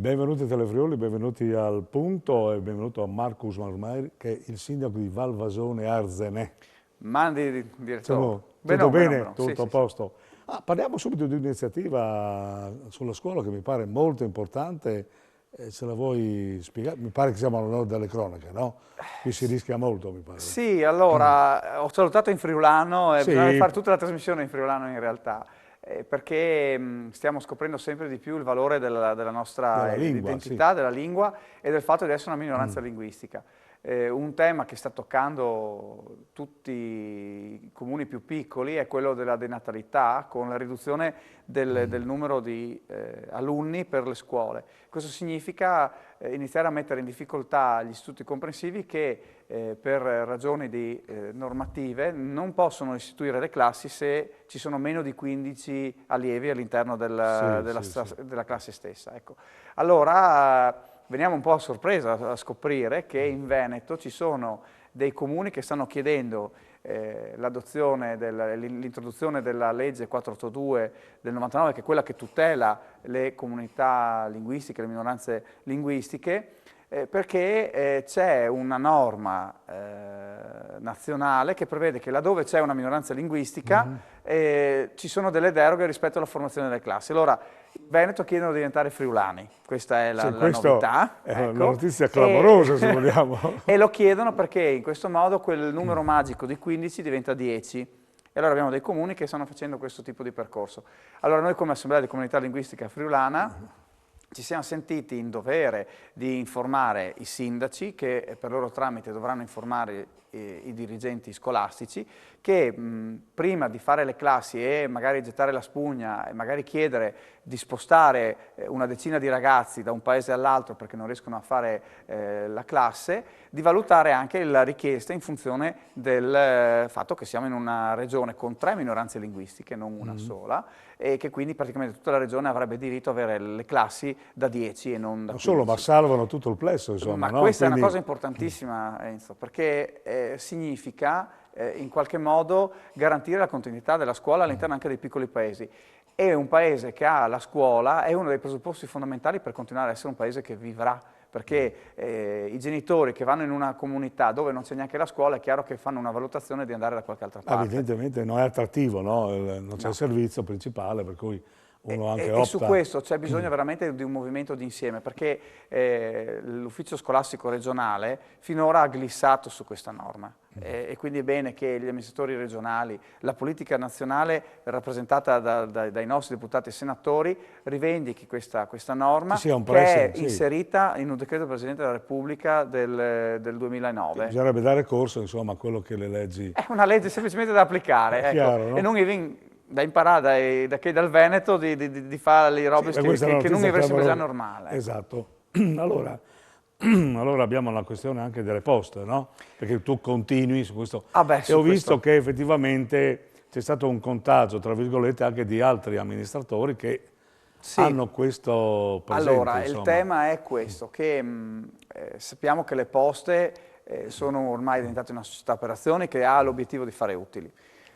Benvenuti a Telefriuli, benvenuti al Punto e benvenuto a Marcus Marmari, che è il sindaco di Valvasone Arzene. Mandi, direttore. Tutto bene? Benone. Tutto Sì, a sì, sì. posto? Parliamo subito di un'iniziativa sulla scuola che mi pare molto importante. Ce la vuoi spiegare? Mi pare che siamo all'onore delle cronache, no? Qui si rischia molto, mi pare. Sì, allora, ho salutato in friulano e bisogna Sì, fare tutta la trasmissione in friulano in realtà, perché stiamo scoprendo sempre di più il valore della nostra della lingua, sì. identità, della lingua e del fatto di essere una minoranza linguistica. Un tema che sta toccando tutti i comuni più piccoli è quello della denatalità, con la riduzione del numero di alunni per le scuole. Questo significa iniziare a mettere in difficoltà gli istituti comprensivi che per ragioni normative non possono istituire le classi se ci sono meno di 15 allievi all'interno della classe stessa. Ecco. Allora veniamo un po' a sorpresa a scoprire che in Veneto ci sono dei comuni che stanno chiedendo l'introduzione della legge 482 del 99, che è quella che tutela le comunità linguistiche, le minoranze linguistiche, perché c'è una norma nazionale che prevede che laddove c'è una minoranza linguistica ci sono delle deroghe rispetto alla formazione delle classi. Allora, in Veneto chiedono di diventare friulani, questa è la novità. È una Ecco. notizia clamorosa, se vogliamo. E lo chiedono perché in questo modo quel numero magico di 15 diventa 10. E allora abbiamo dei comuni che stanno facendo questo tipo di percorso. Allora noi come Assemblea di Comunità Linguistica Friulana ci siamo sentiti in dovere di informare i sindaci che per loro tramite dovranno informare i dirigenti scolastici che prima di fare le classi e magari gettare la spugna e magari chiedere di spostare una decina di ragazzi da un paese all'altro perché non riescono a fare la classe, di valutare anche la richiesta in funzione del fatto che siamo in una regione con 3 minoranze linguistiche, non una sola, e che quindi praticamente tutta la regione avrebbe diritto ad avere le classi da 10 e non da 15. Non solo, ma salvano tutto il plesso, insomma, Ma no? questa è Quindi, una cosa importantissima, Enzo, perché significa in qualche modo garantire la continuità della scuola all'interno anche dei piccoli paesi. E un paese che ha la scuola è uno dei presupposti fondamentali per continuare ad essere un paese che vivrà, perché i genitori che vanno in una comunità dove non c'è neanche la scuola è chiaro che fanno una valutazione di andare da qualche altra parte. evidentemente non è attrattivo, no? Non c'è No. il servizio principale, per cui uno anche E su opta. questo c'è bisogno veramente di un movimento d'insieme, perché l'ufficio scolastico regionale finora ha glissato su questa norma e quindi è bene che gli amministratori regionali, la politica nazionale rappresentata dai nostri deputati e senatori rivendichi questa norma Ci sia un che pressing, è sì. inserita in un decreto del Presidente della Repubblica del 2009. Bisognerebbe dare corso, insomma, a quello che le leggi... È una legge semplicemente da applicare, È ecco, chiaro, no? e non da imparare dal Veneto di fare le robe Sì, questa è una che non mi notizia sembra già clamorosa. normale. Ecco. Esatto. Allora, allora abbiamo la questione anche delle poste, no? Perché tu continui su questo. Ah beh, E ho su visto questo. che effettivamente c'è stato un contagio, tra virgolette, anche di altri amministratori che Sì. hanno questo presente, Allora, il insomma. tema è questo, che sappiamo che le poste sono ormai diventate una società per azioni che ha l'obiettivo di fare utili.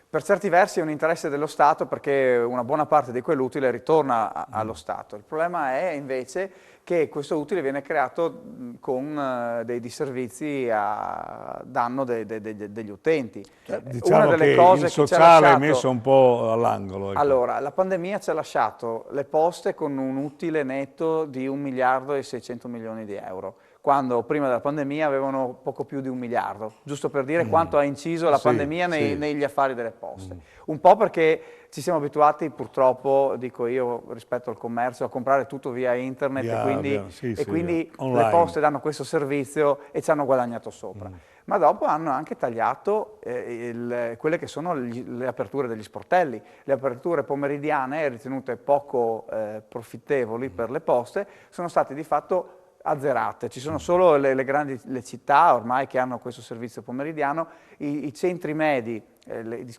Per certi versi è un interesse dello Stato perché una buona parte di quell'utile ritorna allo Stato. Il problema è invece che questo utile viene creato con dei disservizi a danno degli utenti. Diciamo Una delle che cose il che ci ha sociale è lasciato... messo un po' all'angolo. Ecco. Allora, la pandemia ci ha lasciato le poste con un utile netto di 1 miliardo e 600 milioni di euro, quando prima della pandemia avevano poco più di 1 miliardo, giusto per dire quanto ha inciso la Sì, pandemia sì. negli affari delle poste. Un po' perché ci siamo abituati purtroppo, dico io, rispetto al commercio, a comprare tutto via internet Sì, e quindi le online. poste danno questo servizio e ci hanno guadagnato sopra. Ma dopo hanno anche tagliato quelle che sono le aperture degli sportelli. Le aperture pomeridiane, ritenute poco profittevoli per le poste, sono state di fatto azzerate. Ci sono solo le città ormai che hanno questo servizio pomeridiano, i centri medi,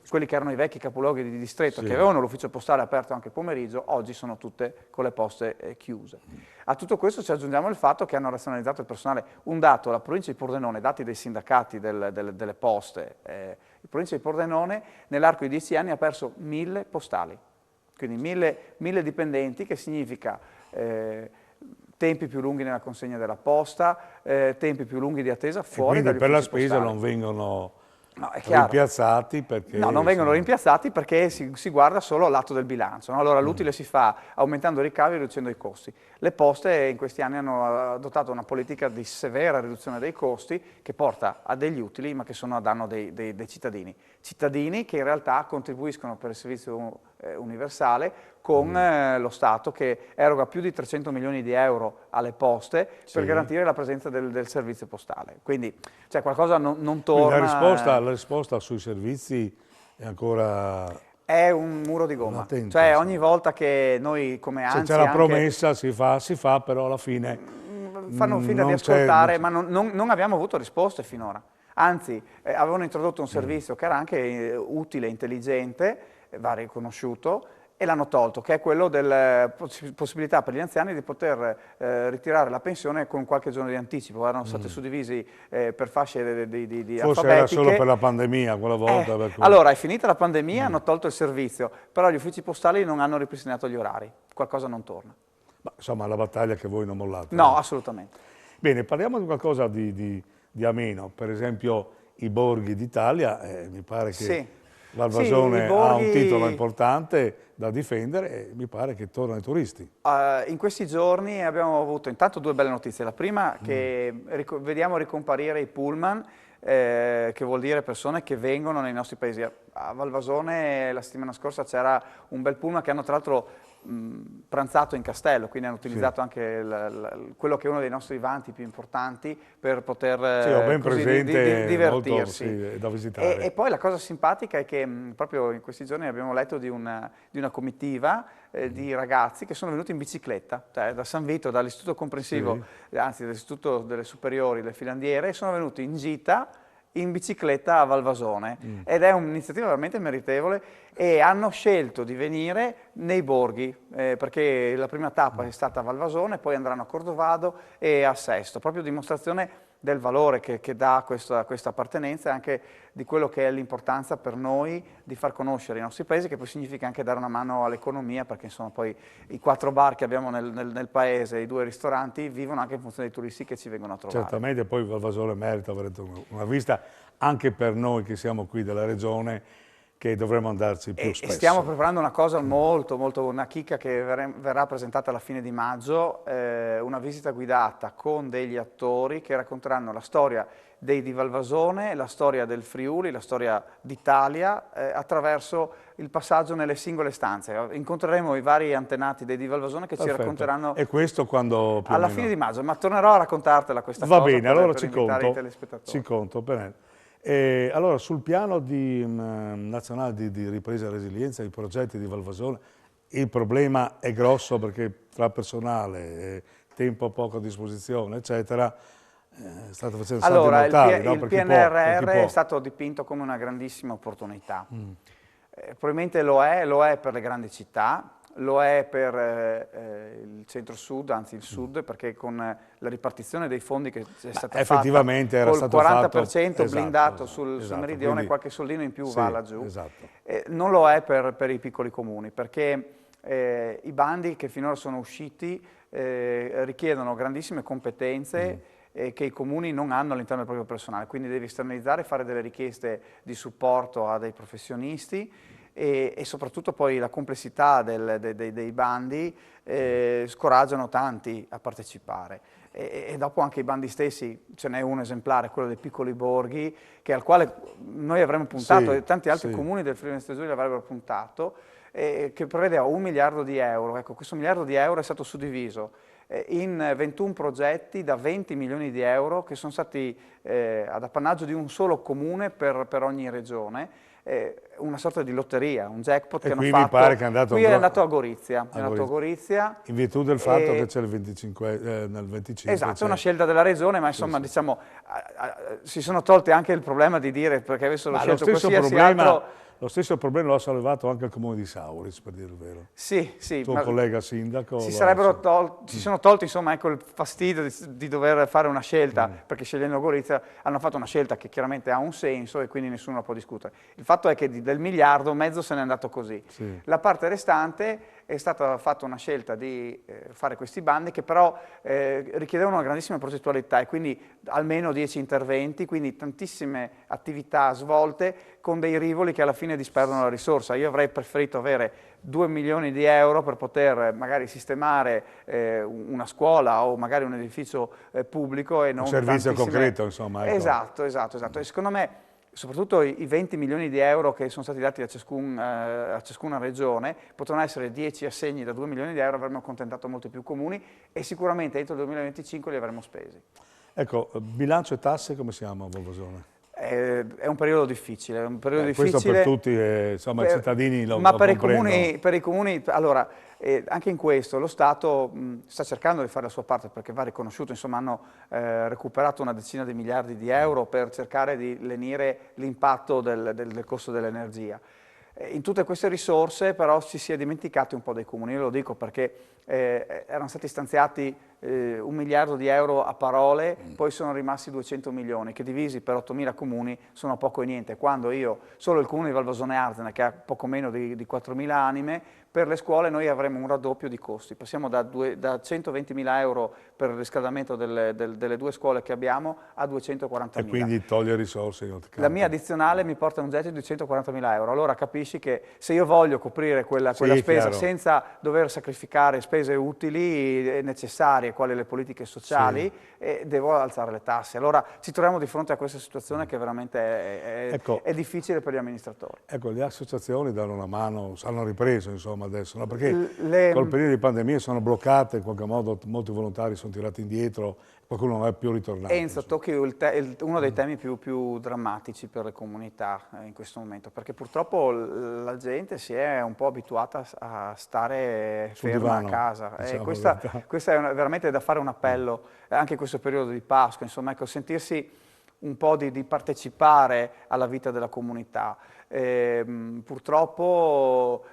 quelli che erano i vecchi capoluoghi di distretto, che avevano l'ufficio postale aperto anche il pomeriggio, oggi sono tutte con le poste chiuse. A tutto questo ci aggiungiamo il fatto che hanno razionalizzato il personale. Un dato, la provincia di Pordenone, dati dai sindacati delle poste, la provincia di Pordenone nell'arco di 10 anni ha perso 1000 postali, quindi 1000 dipendenti, che significa tempi più lunghi nella consegna della posta, tempi più lunghi di attesa E fuori quindi dagli per la uffici spesa postali. non vengono No, è chiaro. rimpiazzati perché... No, non vengono rimpiazzati perché si guarda solo al lato del bilancio, no? Allora l'utile si fa aumentando i ricavi e riducendo i costi. Le poste in questi anni hanno adottato una politica di severa riduzione dei costi che porta a degli utili ma che sono a danno dei cittadini. Cittadini che in realtà contribuiscono per il servizio universale con lo Stato che eroga più di 300 milioni di euro alle poste per garantire la presenza del servizio postale. Quindi cioè, qualcosa non torna... La risposta sui servizi è ancora... È un muro di gomma, latente, cioè sì. ogni volta che noi come Se ANSI c'è la anche promessa si fa, però alla fine fanno finta di non c'è- ascoltare, ma non abbiamo avuto risposte finora. Anzi, avevano introdotto un servizio che era anche utile, intelligente, va riconosciuto, e l'hanno tolto, che è quello della possibilità per gli anziani di poter ritirare la pensione con qualche giorno di anticipo. Erano stati suddivisi per fasce di Forse alfabetiche. era solo per la pandemia quella volta. per cui- Allora, è finita la pandemia, hanno tolto il servizio, però gli uffici postali non hanno ripristinato gli orari, qualcosa non torna. Ma, insomma, la battaglia che voi non mollate. No, assolutamente. Bene, parliamo di qualcosa di ameno, per esempio i borghi d'Italia, mi pare che Sì. Valvasone Sì, i ha borghi- un titolo importante da difendere e mi pare che tornano i turisti. In questi giorni abbiamo avuto intanto due belle notizie. La prima che vediamo ricomparire i pullman, che vuol dire persone che vengono nei nostri paesi. A Valvasone la settimana scorsa c'era un bel pullman che hanno tra l'altro pranzato in castello, quindi hanno utilizzato anche quello che è uno dei nostri vanti più importanti per poter Sì, ho ben così presente, divertirsi. molto, sì, è da visitare. E poi la cosa simpatica è che proprio in questi giorni abbiamo letto di una comitiva di ragazzi che sono venuti in bicicletta, cioè da San Vito, dall'istituto comprensivo, anzi dall'istituto delle superiori, le filandiere, e sono venuti in gita in bicicletta a Valvasone ed è un'iniziativa veramente meritevole e hanno scelto di venire nei borghi perché la prima tappa è stata a Valvasone, poi andranno a Cordovado e a Sesto, proprio dimostrazione del valore che dà questa appartenenza e anche di quello che è l'importanza per noi di far conoscere i nostri paesi, che poi significa anche dare una mano all'economia, perché insomma poi i 4 bar che abbiamo nel paese, i 2 ristoranti, vivono anche in funzione dei turisti che ci vengono a trovare. Certamente poi Valvasone merita avrete una vista anche per noi che siamo qui della regione, che dovremmo andarci più spesso. E stiamo preparando una cosa molto, una chicca che verrà presentata alla fine di maggio, una visita guidata con degli attori che racconteranno la storia di Valvasone, la storia del Friuli, la storia d'Italia, attraverso il passaggio nelle singole stanze. Incontreremo i vari antenati di Valvasone che ci racconteranno... E questo quando più o alla meno? fine di maggio, ma tornerò a raccontartela questa Va cosa bene, allora per ci invitare conto. i telespettatori. Ci conto, bene. Allora, sul piano nazionale di ripresa e resilienza, i progetti di Valvasone, il problema è grosso perché tra personale, tempo poco a disposizione, eccetera, state facendo salti Allora, mortali, no? il Per chi può, PNRR per chi può. è stato dipinto come una grandissima opportunità. Probabilmente lo è per le grandi città, lo è per il centro-sud, anzi il sud, perché con la ripartizione dei fondi che è stata effettivamente fatta, era col stato 40% fatto, blindato esatto, sul meridione, quindi, qualche soldino in più sì, va laggiù. esatto. Non lo è per i piccoli comuni, perché i bandi che finora sono usciti richiedono grandissime competenze che i comuni non hanno all'interno del proprio personale, quindi devi esternalizzare e fare delle richieste di supporto a dei professionisti e soprattutto poi la complessità dei bandi scoraggiano tanti a partecipare. E dopo anche i bandi stessi, ce n'è uno esemplare, quello dei piccoli borghi, al quale noi avremmo puntato e tanti altri comuni del Friuli Venezia Giulia avrebbero puntato, che prevedeva 1 miliardo di euro. Ecco, questo miliardo di euro è stato suddiviso in 21 progetti da 20 milioni di euro che sono stati ad appannaggio di un solo comune per ogni regione, una sorta di lotteria, un jackpot che hanno qui fatto. mi pare che è andato, qui è andato a Gorizia, in virtù del fatto che c'è il 25, nel 25. Esatto, è una scelta della regione, ma insomma diciamo si sono tolti anche il problema di dire perché avessero scelto qualsiasi altro. Lo stesso problema lo ha sollevato anche il comune di Sauris, per dire il vero. Sì, sì. Tuo collega sindaco. Si sono tolti insomma ecco il fastidio di dover fare una scelta, perché scegliendo Gorizia hanno fatto una scelta che chiaramente ha un senso e quindi nessuno la può discutere. Il fatto è che del miliardo mezzo se n'è andato così. Sì. La parte restante è stata fatta una scelta di fare questi bandi che però richiedevano una grandissima progettualità e quindi almeno 10 interventi, quindi tantissime attività svolte con dei rivoli che alla fine disperdono la risorsa. Io avrei preferito avere 2 milioni di euro per poter magari sistemare una scuola o magari un edificio pubblico e non un servizio tantissime... concreto, insomma. Ecco. Esatto. E secondo me soprattutto i 20 milioni di euro che sono stati dati a ciascuna regione, potranno essere 10 assegni da 2 milioni di euro, avremmo accontentato molti più comuni e sicuramente entro il 2025 li avremmo spesi. Ecco, bilancio e tasse come siamo a Volvasone? È un periodo difficile, Questo per tutti, insomma, i cittadini lo ma per comprendono. per i comuni, allora, anche in questo lo Stato sta cercando di fare la sua parte perché va riconosciuto, insomma hanno recuperato una decina di miliardi di euro per cercare di lenire l'impatto del costo dell'energia. In tutte queste risorse però ci si è dimenticati un po' dei comuni, io lo dico perché erano stati stanziati 1 miliardo di euro a parole, poi sono rimasti 200 milioni che divisi per 8.000 comuni sono poco e niente, quando solo il comune di Valvasone Arzena che ha poco meno di 4.000 anime, per le scuole noi avremo un raddoppio di costi, passiamo da 120.000 euro per il riscaldamento delle 2 scuole che abbiamo a 240.000. E quindi toglie risorse. La mia addizionale mi porta a un gettito di 140.000 euro, allora capisci che se io voglio coprire quella spesa chiaro. senza dover sacrificare spese utili e necessarie, quali le politiche sociali, devo alzare le tasse. Allora ci troviamo di fronte a questa situazione che veramente è difficile per gli amministratori. Ecco, le associazioni danno una mano, hanno ripreso insomma adesso, no? Perché col periodo di pandemia sono bloccate, in qualche modo molti volontari sono tirati indietro, qualcuno non è più ritornato. Enzo, tocchi uno dei temi più drammatici per le comunità in questo momento, perché purtroppo la gente si è un po' abituata a stare ferma a casa. Diciamo questa è veramente da fare un appello, anche in questo periodo di Pasqua, insomma, ecco, sentirsi un po' di partecipare alla vita della comunità. Purtroppo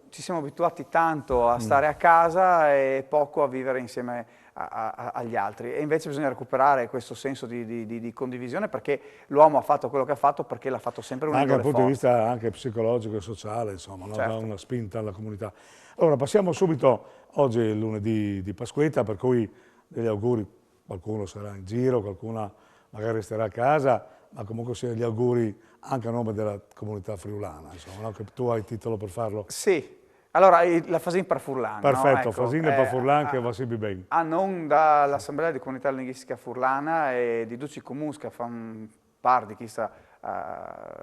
ci siamo abituati tanto a stare a casa e poco a vivere insieme agli altri, e invece bisogna recuperare questo senso di condivisione, perché l'uomo ha fatto quello che ha fatto perché l'ha fatto sempre unendo le forze. Anche dal punto di vista anche psicologico e sociale, insomma, no? Certo. Dà una spinta alla comunità. Allora passiamo subito, oggi è il lunedì di Pasquetta, per cui degli auguri, qualcuno sarà in giro, qualcuno magari resterà a casa, ma comunque sia gli auguri anche a nome della comunità friulana, insomma, no? Che tu hai titolo per farlo. Sì. Allora, la Fasin per Furlan. Perfetto, no? Ecco, Fasin per Furlan che va sempre bene. A non dall'Assemblea di Comunità Linguistica Furlana e di tutti i comuni che fanno parte di questa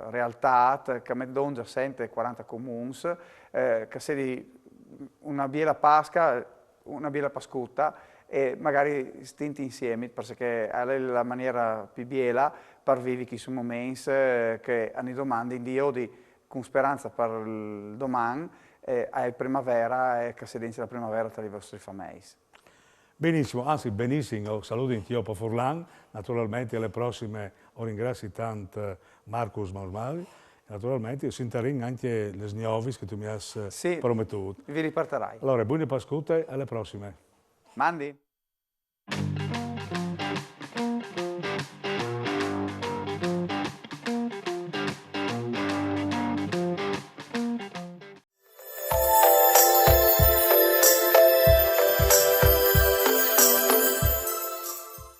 realtà, che dongia sente 40 comuni, che si una biela pasca, una biela pascutta, e magari stinti insieme, perché è la maniera più biela per vivere questi momenti che hanno domande in Dio con speranza per il domani, è primavera e che si dice la primavera tra i vostri famigli. Benissimo, anzi benissimo, saluto in Tio Furlan, naturalmente alle prossime ringrazio tanto Marcus Marmari, e naturalmente si interin anche le sniovis che tu mi hai promesso. Vi riparterai. Allora, buone Pascute, alle prossime. Mandi.